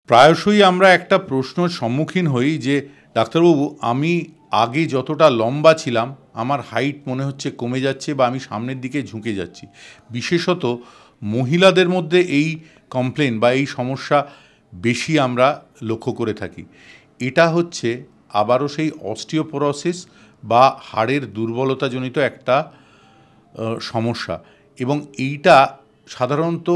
প্রায়শই আমরা একটা প্রশ্নের সম্মুখীন হই যে ডাক্তারবাবু, আমি আগে যতটা লম্বা ছিলাম আমার হাইট মনে হচ্ছে কমে যাচ্ছে বা আমি সামনের দিকে ঝুঁকে যাচ্ছি। বিশেষত মহিলাদের মধ্যে এই কমপ্লেন বা এই সমস্যা বেশি আমরা লক্ষ্য করে থাকি। এটা হচ্ছে আবারও সেই অস্টিওপোরোসিস বা হাড়ের দুর্বলতাজনিত একটা সমস্যা, এবং এইটা সাধারণত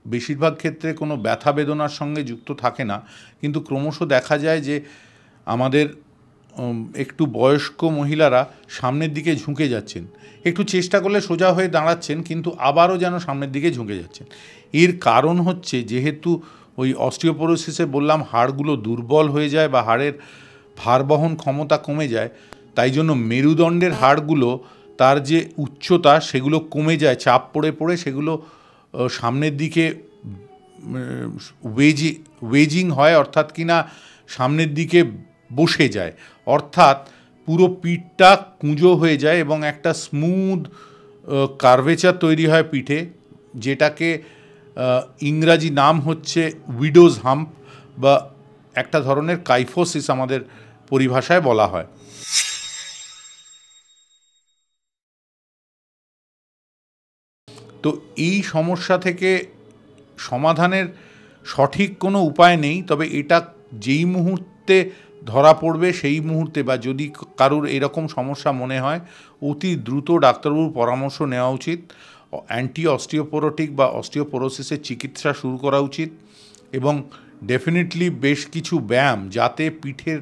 বেশিরভাগ ক্ষেত্রে কোনো ব্যথা বেদনার সঙ্গে যুক্ত থাকে না, কিন্তু ক্রমশ দেখা যায় যে আমাদের একটু বয়স্ক মহিলারা সামনের দিকে ঝুঁকে যাচ্ছেন, একটু চেষ্টা করলে সোজা হয়ে দাঁড়াচ্ছেন কিন্তু আবারও যেন সামনের দিকে ঝুঁকে যাচ্ছেন। এর কারণ হচ্ছে যেহেতু ওই অস্টিওপোরোসিসে বললাম হাড়গুলো দুর্বল হয়ে যায় বা হাড়ের ভারবহন ক্ষমতা কমে যায়, তাই জন্য মেরুদণ্ডের হাড়গুলো তার যে উচ্চতা সেগুলো কমে যায়, চাপ পড়ে পড়ে সেগুলো সামনের দিকে ওয়েজিং হয়, অর্থাৎ কিনা সামনের দিকে বসে যায়, অর্থাৎ পুরো পিঠটা কুঁজো হয়ে যায় এবং একটা স্মুথ কার্ভেচার তৈরি হয় পিঠে, যেটাকে ইংরাজি নাম হচ্ছে উইডোজ হাম্প বা একটা ধরনের কাইফোসিস আমাদের পরিভাষায় বলা হয়। তো এই সমস্যা থেকে সমাধানের সঠিক কোনো উপায় নেই, তবে এটা যেই মুহূর্তে ধরা পড়বে সেই মুহূর্তে বা যদি কারুর এরকম সমস্যা মনে হয় অতি দ্রুত ডাক্তারবাবুর পরামর্শ নেওয়া উচিত। অ্যান্টি অস্টিওপোরোটিক বা অস্টিওপোরোসিসের চিকিৎসা শুরু করা উচিত এবং ডেফিনেটলি বেশ কিছু ব্যায়াম যাতে পিঠের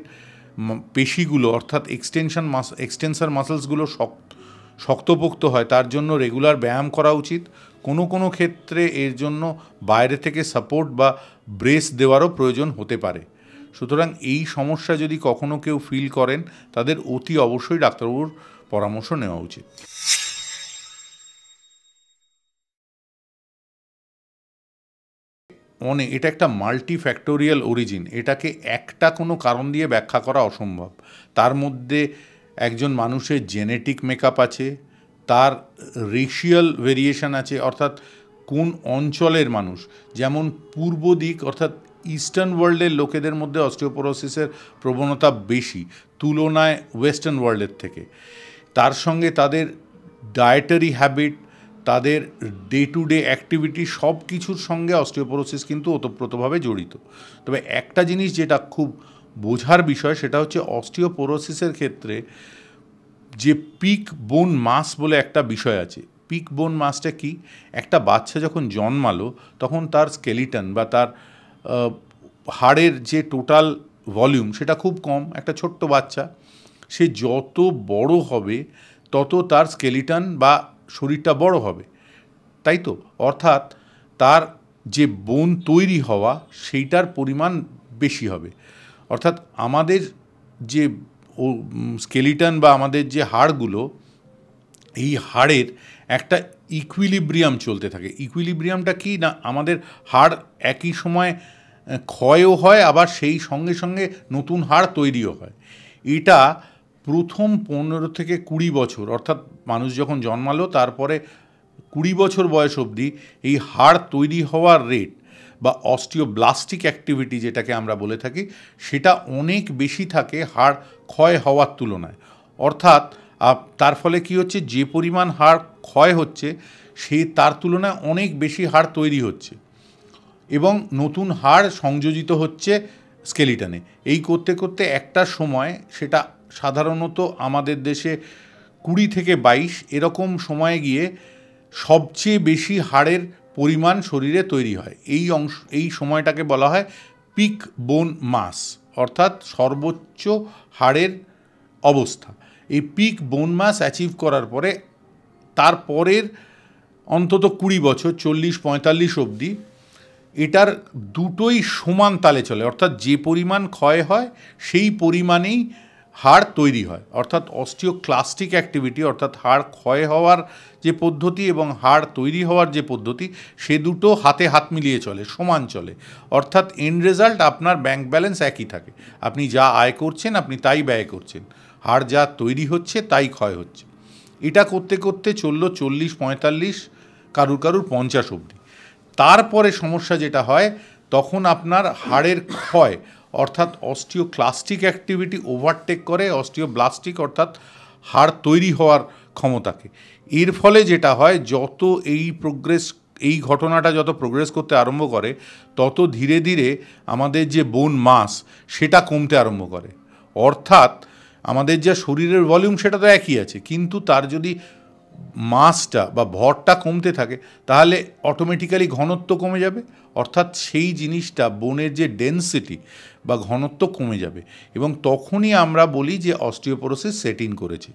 পেশিগুলো অর্থাৎ এক্সটেনসার মাসলসগুলো শক্তপোক্ত হয় তার জন্য রেগুলার ব্যায়াম করা উচিত। কোনো কোনো ক্ষেত্রে এর জন্য বাইরে থেকে সাপোর্ট বা ব্রেস দেওয়ারও প্রয়োজন হতে পারে। সুতরাং এই সমস্যা যদি কখনো কেউ ফিল করেন তাদের অতি অবশ্যই ডাক্তারবাবুর পরামর্শ নেওয়া উচিত। এটা একটা মাল্টিফ্যাক্টোরিয়াল অরিজিন, এটাকে একটা কোনো কারণ দিয়ে ব্যাখ্যা করা অসম্ভব। তার মধ্যে একজন মানুষের জেনেটিক মেকআপ আছে, তার রেশিয়াল ভেরিয়েশন আছে, অর্থাৎ কোন অঞ্চলের মানুষ, যেমন পূর্ব দিক অর্থাৎ ইস্টার্ন ওয়ার্ল্ডের লোকেদের মধ্যে অস্টিওপোরোসিসের প্রবণতা বেশি তুলনায় ওয়েস্টার্ন ওয়ার্ল্ডের থেকে। তার সঙ্গে তাদের ডায়েটারি হ্যাবিট, তাদের ডে টু ডে অ্যাক্টিভিটি সব কিছুর সঙ্গে অস্টিওপোরোসিস কিন্তু ওতপ্রোতভাবে জড়িত। তবে একটা জিনিস যেটা খুব বোঝার বিষয় সেটা হচ্ছে অস্টিওপোরোসিসের ক্ষেত্রে যে পিক বোন মাস বলে একটা বিষয় আছে। পিক বোন মাসটা কি? একটা বাচ্চা যখন জন্মালো তখন তার স্কেলিটন বা তার হাড়ের যে টোটাল ভলিউম সেটা খুব কম। একটা ছোট্ট বাচ্চা, সে যত বড় হবে তত তার স্কেলিটন বা শরীরটা বড় হবে, তাই তো? অর্থাৎ তার যে বোন তৈরি হওয়া সেইটার পরিমাণ বেশি হবে। অর্থাৎ আমাদের যে স্কেলিটন বা আমাদের যে হাড়গুলো, এই হাড়ের একটা ইকুইলিব্রিয়াম চলতে থাকে। ইকুইলিব্রিয়ামটা কি না, আমাদের হাড় একই সময় ক্ষয়ও হয় আবার সেই সঙ্গে সঙ্গে নতুন হাড় তৈরিও হয়। এটা প্রথম 15 থেকে 20 বছর, অর্থাৎ মানুষ যখন জন্মালো তারপরে 20 বছর বয়স অবধি এই হাড় তৈরি হওয়ার রেট বা অস্টিওব্লাস্টিক অ্যাক্টিভিটি যেটাকে আমরা বলে থাকি সেটা অনেক বেশি থাকে হাড় ক্ষয় হওয়ার তুলনায়। অর্থাৎ তার ফলে কি হচ্ছে, যে পরিমাণ হাড় ক্ষয় হচ্ছে সে তার তুলনায় অনেক বেশি হাড় তৈরি হচ্ছে এবং নতুন হাড় সংযোজিত হচ্ছে স্কেলিটনে। এই করতে করতে একটা সময়, সেটা সাধারণত আমাদের দেশে 20 থেকে 22 এরকম সময়ে গিয়ে সবচেয়ে বেশি হাড়ের পরিমাণ শরীরে তৈরি হয়। এই সময়টাকে বলা হয় পিক বোন মাস, অর্থাৎ সর্বোচ্চ হাড়ের অবস্থা। এই পিক বোন মাস অ্যাচিভ করার পরে তারপরের অন্তত 20 বছর 40-45 অবধি এটার দুটোই সমান তালে চলে, অর্থাৎ যে পরিমাণ ক্ষয় হয় সেই পরিমাণেই হাড় তৈরি হয়। অর্থাৎ অস্টিওক্লাস্টিক অ্যাক্টিভিটি অর্থাৎ হাড় ক্ষয় হওয়ার যে পদ্ধতি এবং হাড় তৈরি হওয়ার যে পদ্ধতি সে দুটো হাতে হাত মিলিয়ে চলে, সমান চলে। অর্থাৎ এন্ড রেজাল্ট আপনার ব্যাংক ব্যালেন্স একই থাকে, আপনি যা আয় করছেন আপনি তাই ব্যয় করছেন, হাড় যা তৈরি হচ্ছে তাই ক্ষয় হচ্ছে। এটা করতে করতে চললো 40-45, কারুর 50 অবধি। তারপরে সমস্যা যেটা হয় তখন আপনার হাড়ের ক্ষয় অর্থাৎ অস্টিওক্লাস্টিক অ্যাক্টিভিটি ওভারটেক করে অস্টিওব্লাস্টিক অর্থাৎ হাড় তৈরি হওয়ার ক্ষমতাকে। এর ফলে যেটা হয়, যত এই ঘটনাটা যত প্রোগ্রেস করতে আরম্ভ করে, তত ধীরে ধীরে আমাদের যে বোন মাস সেটা কমতে আরম্ভ করে। অর্থাৎ আমাদের যা শরীরের ভলিউম সেটা তো একই আছে, কিন্তু তার যদি মাসটা বা ভরটা কমতে থাকে তাহলে অটোমেটিক্যালি ঘনত্ব কমে যাবে, অর্থাৎ সেই জিনিসটা বোনের যে ডেন্সিটি বা ঘনত্ব কমে যাবে, এবং তখনই আমরা বলি যে অস্টিওপোরোসিস সেট ইন করেছে।